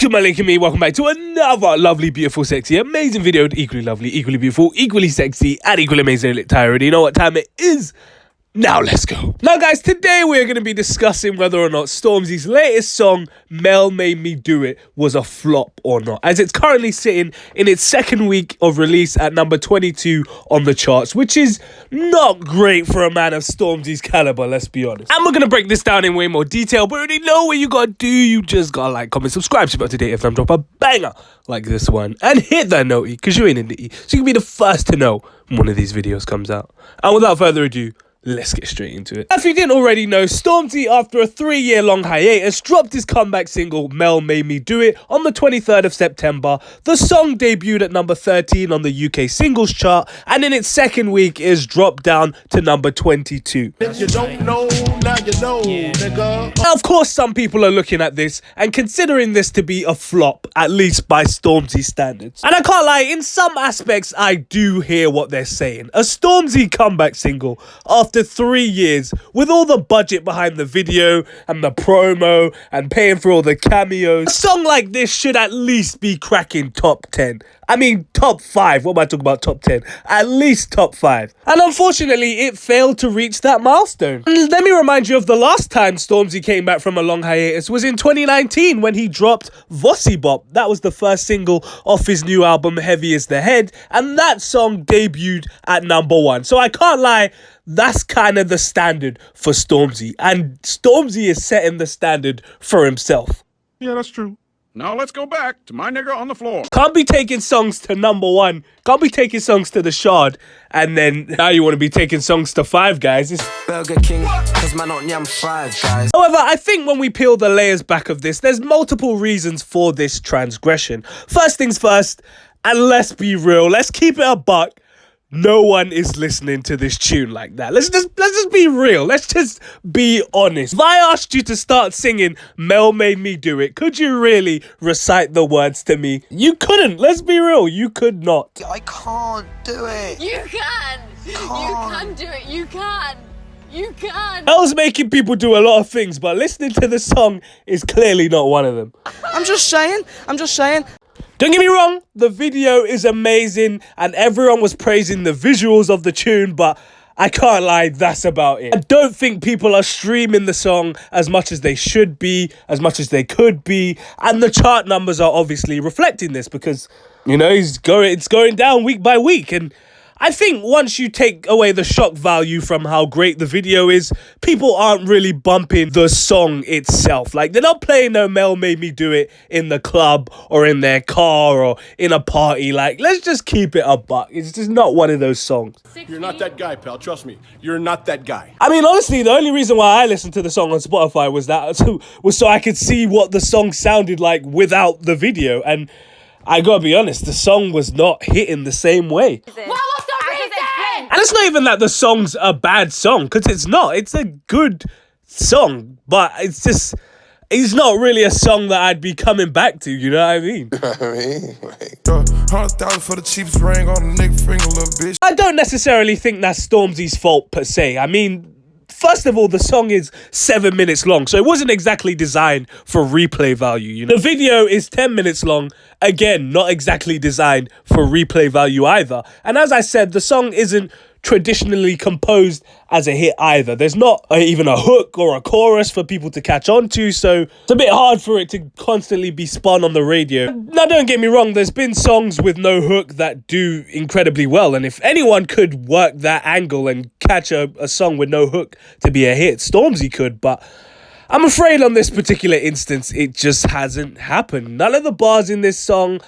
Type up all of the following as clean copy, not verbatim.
good, my link and me? Welcome back to another lovely, beautiful, sexy, amazing video. Equally lovely, equally beautiful, equally sexy, and equally amazing. LiTTyENT already. You know what time it is? Now let's go. Now guys, today we're going to be discussing whether or not STORMZY'S latest song, Mel Made Me Do It, was a flop or not, as it's currently sitting in its second week of release at number 22 on the charts, which is not great for a man of STORMZY'S caliber, let's be honest. And we're going to break this down in way more detail, but you already know what you got to do. You just got to like, comment, subscribe, keep up to date if I drop a banger like this one, and hit that noty, because you ain't in the so you can be the first to know when one of these videos comes out. And without further ado, let's get straight into it. If you didn't already know, STORMZY, after a 3-year-long hiatus, dropped his comeback single, Mel Made Me Do It, on the 23rd of September. The song debuted at number 13 on the UK singles chart, and in its second week is dropped down to number 22. If you don't know, now you know, nigga. Now, of course, some people are looking at this and considering this to be a flop, at least by STORMZY standards. And I can't lie, in some aspects, I do hear what they're saying. A STORMZY comeback single after 3 years, with all the budget behind the video and the promo and paying for all the cameos, a song like this should at least be cracking top 10. I mean, top 5. What am I talking about? Top 10. At least top 5. And unfortunately, it failed to reach that milestone. And let me remind you of the last time STORMZY came back from a long hiatus was in 2019 when he dropped Vossy Bop. That was the first single off his new album, Heavy Is the Head. And that song debuted at number 1. So I can't lie, that's kind of the standard for STORMZY. And STORMZY is setting the standard for himself. Yeah, that's true. Now let's go back to my nigga on the floor. Can't be taking songs to number 1. Can't be taking songs to the Shard. And then now you want to be taking songs to 5 guys. It's Burger King, cause man don't yam 5 guys. However, I think when we peel the layers back of this, there's multiple reasons for this transgression. First things first, and let's be real, let's keep it a buck. No one is listening to this tune like that. Let's just be real. Let's just be honest. If I asked you to start singing Mel Made Me Do It, could you really recite the words to me? You couldn't. Let's be real. You could not. I can't do it. You can. You can do it. You can. You can. Mel's making people do a lot of things, but listening to the song is clearly not one of them. I'm just saying. Don't get me wrong, the video is amazing and everyone was praising the visuals of the tune, but I can't lie, that's about it. I don't think people are streaming the song as much as they should be, as much as they could be, and the chart numbers are obviously reflecting this because, you know, it's going down week by week. And I think once you take away the shock value from how great the video is, people aren't really bumping the song itself. Like, they're not playing no Mel Made Me Do It in the club or in their car or in a party. Like, let's just keep it a buck. It's just not one of those songs. You're not that guy, pal. Trust me. You're not that guy. I mean, honestly, the only reason why I listened to the song on Spotify was so I could see what the song sounded like without the video. And I gotta be honest, the song was not hitting the same way. What was the reason? And it's not even that the song's a bad song, because it's not. It's a good song, but it's not really a song that I'd be coming back to, you know what I mean? 100,000 for the cheapest ring on the nigga finger, little bitch. I don't necessarily think that's STORMZY's fault per se. I mean, first of all, the song is 7 minutes long, so it wasn't exactly designed for replay value, you know? The video is 10 minutes long, again, not exactly designed for replay value either. And as I said, the song isn't traditionally composed as a hit either. There's not even a hook or a chorus for people to catch on to, so it's a bit hard for it to constantly be spun on the radio. Now, don't get me wrong, there's been songs with no hook that do incredibly well, and if anyone could work that angle and catch a song with no hook to be a hit, STORMZY could, but I'm afraid on this particular instance, it just hasn't happened. None of the bars in this song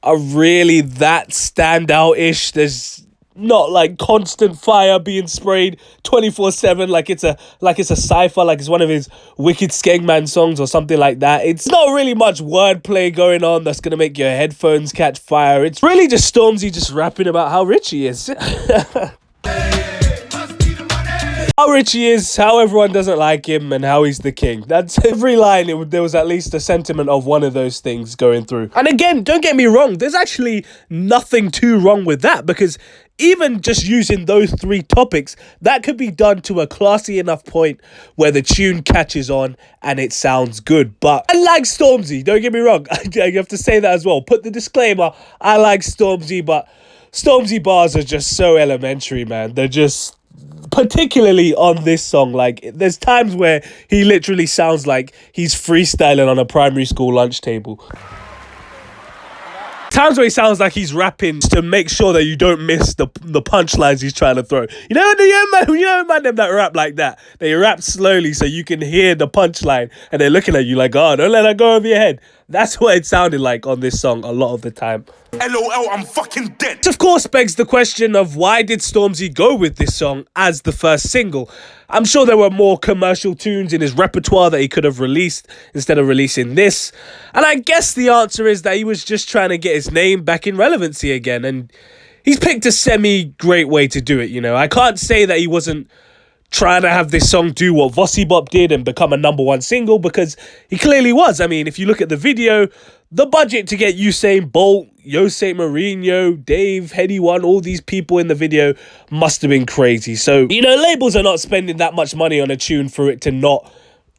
are really that standout-ish. There's not like constant fire being sprayed 24/7 like it's a cypher, like it's one of his Wicked Skengman songs or something like that. It's not really much wordplay going on that's gonna make your headphones catch fire. It's really just STORMZY just rapping about how rich he is. How rich he is, how everyone doesn't like him, and how he's the king. That's every line. There was at least a sentiment of one of those things going through. And again, don't get me wrong, there's actually nothing too wrong with that, because even just using those 3 topics, that could be done to a classy enough point where the tune catches on and it sounds good. But I like Stormzy, don't get me wrong. I have to say that as well. Put the disclaimer, I like Stormzy, but Stormzy bars are just so elementary, man. They're just, particularly on this song, like, there's times where he literally sounds like he's freestyling on a primary school lunch table. Times where he sounds like he's rapping to make sure that you don't miss the punchlines he's trying to throw. You know, man, them that rap like that. They rap slowly so you can hear the punchline and they're looking at you like, oh, don't let that go over your head. That's what it sounded like on this song a lot of the time. LOL, I'm fucking dead. Which of course begs the question of why did Stormzy go with this song as the first single? I'm sure there were more commercial tunes in his repertoire that he could have released instead of releasing this. And I guess the answer is that he was just trying to get his name back in relevancy again. And he's picked a semi-great way to do it, you know. I can't say that he wasn't trying to have this song do what Vossi Bop did and become a #1 single, because he clearly was. I mean, if you look at the video, the budget to get Usain Bolt, Jose Mourinho, Dave, Heady One, all these people in the video must have been crazy. So, you know, labels are not spending that much money on a tune for it to not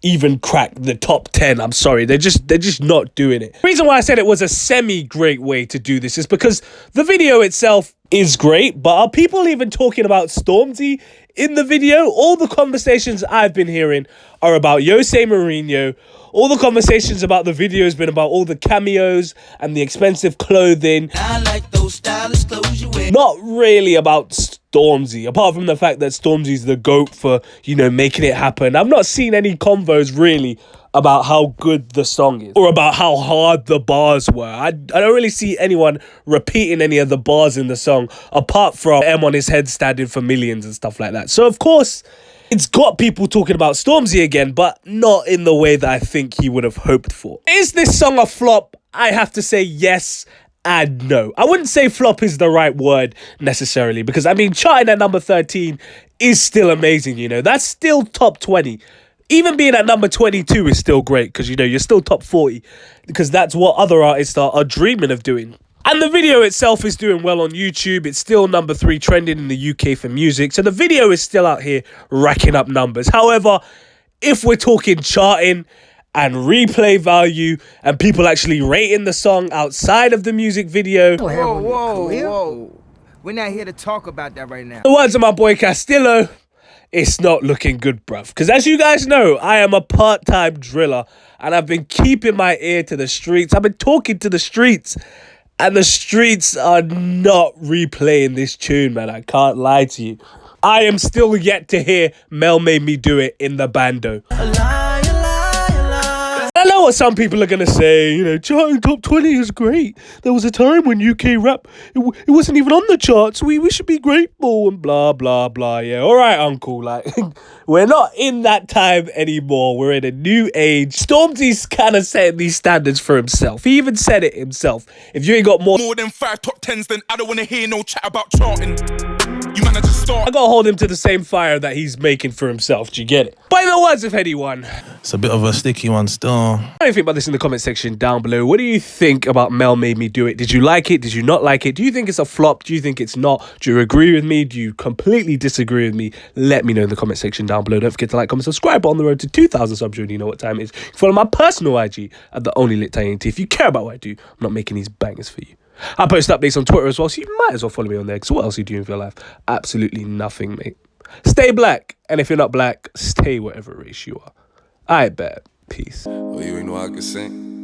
even crack the top 10. I'm sorry, they're just not doing it. The reason why I said it was a semi-great way to do this is because the video itself is great, but are people even talking about Stormzy in the video? All the conversations I've been hearing are about Jose Mourinho. All the conversations about the video has been about all the cameos and the expensive clothing. I like those stylish clothes you wear. Not really about Stormzy, apart from the fact that Stormzy's the GOAT for, you know, making it happen. I've not seen any convos really about how good the song is or about how hard the bars were. I don't really see anyone repeating any of the bars in the song apart from M on his head standing for millions and stuff like that. So of course it's got people talking about Stormzy again, but not in the way that I think he would have hoped for. Is this song a flop? I have to say yes and no. I wouldn't say flop is the right word necessarily, because I mean, charting at number 13 is still amazing, you know. That's still top 20. Even being at number 22 is still great, because, you know, you're still top 40, because that's what other artists are dreaming of doing. And the video itself is doing well on YouTube. It's still number 3 trending in the UK for music. So the video is still out here racking up numbers. However, if we're talking charting and replay value and people actually rating the song outside of the music video, Whoa. We're not here to talk about that right now. the words of my boy Castillo, it's not looking good, bruv. Because as you guys know, I am a part-time driller and I've been keeping my ear to the streets. I've been talking to the streets. And the streets are not replaying this tune, man. I can't lie to you. I am still yet to hear Mel Made Me Do It in the bando. I know what some people are going to say, you know, charting top 20 is great. There was a time when UK rap, it wasn't even on the charts. We should be grateful and blah, blah, blah. Yeah, all right, uncle. Like, we're not in that time anymore. We're in a new age. Stormzy's kind of setting these standards for himself. He even said it himself. If you ain't got more than 5 top 10s, then I don't want to hear no chat about charting. You man, I just start. I gotta hold him to the same fire that he's making for himself. Do you get it? By the words of Heady One, It's a bit of a sticky one still. what do you think about this in the comment section down below? What do you think about Mel Made Me Do It? Did you like it? Did you not like it? Do you think it's a flop? Do you think it's not? Do you agree with me? Do you completely disagree with me? Let me know in the comment section down below. Don't forget to like, comment, subscribe. But on the road to 2,000 subs, you know what time it is. Follow my personal IG at the only LiTTyENT. If you care about what I do, I'm not making these bangers for you. I post updates on Twitter as well, so you might as well follow me on there, because what else are you doing for your life? Absolutely nothing, mate. Stay black, and if you're not black, stay whatever race you are. I bet. Peace. Oh, you ain't know I could sing?